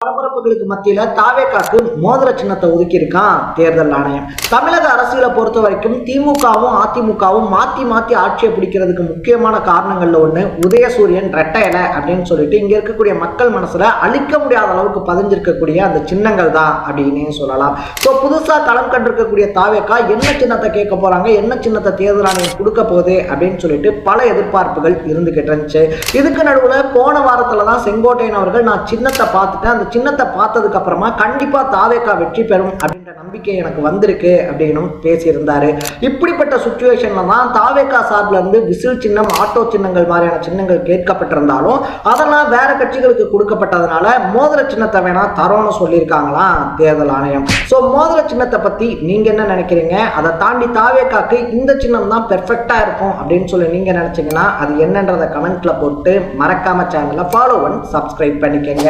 பரபரப்புகளுக்கு மத்தியில தாவேகாக்கு மோதிர சின்னத்தை ஒதுக்கி இருக்கான் தேர்தல் ஆணையம். தமிழக அரசியலை பொறுத்த வரைக்கும் திமுகவும் அதிமுகவும் மாத்தி மாத்தி ஆட்சியை பிடிக்கிறதுக்கு முக்கியமான காரணங்கள்ல ஒண்ணு உதயசூரியன் ரெட்டை இலை அப்படின்னு சொல்லிட்டு இங்க இருக்கக்கூடிய மக்கள் மனசுல அழிக்க முடியாத அளவுக்கு பதிஞ்சிருக்கக்கூடிய அந்த சின்னங்கள் தான் அப்படின்னு சொல்லலாம். ஸோ புதுசா களம் கண்டிருக்கக்கூடிய தாவேகா என்ன சின்னத்தை கேட்க போறாங்க, என்ன சின்னத்தை தேர்தல் ஆணையம் கொடுக்க போகுது அப்படின்னு சொல்லிட்டு பல எதிர்பார்ப்புகள் இருந்துகிட்டு இருந்துச்சு. இதுக்கு நடுவுல போன வாரத்துலதான் செங்கோட்டையன் அவர்கள் நான் சின்னத்தை பார்த்துட்டேன், அந்த சின்னத்தை பார்த்ததுக்கு அப்புறமா கண்டிப்பா தாவேகா வெற்றி பெறும் அப்படின்ற நம்பிக்கை எனக்கு வந்திருக்கு அப்படின்னு பேசியிருந்தாரு. இப்படிப்பட்ட சுச்சுவேஷன்ல தான் தாவேகா சார்பில் இருந்து விசில் சின்னம், ஆட்டோ சின்னங்கள் மாதிரியான சின்னங்கள் கேட்கப்பட்டிருந்தாலும் அதெல்லாம் வேற கட்சிகளுக்கு கொடுக்கப்பட்டதுனால மோதிர சின்னத்தை வேணா தரோன்னு சொல்லியிருக்காங்களாம் தேர்தல் ஆணையம். ஸோ மோதிர சின்னத்தை பத்தி நீங்க என்ன நினைக்கிறீங்க? அதை தாண்டி தாவேகாக்கு இந்த சின்னம் தான் பெர்ஃபெக்டா இருக்கும் அப்படின்னு சொல்லி நீங்க நினைச்சீங்கன்னா அது என்னன்றதை கமெண்ட்ல போட்டு மறக்காம சேனலை ஃபாலோ பண்ணி சப்ஸ்கிரைப் பண்ணிக்கங்க.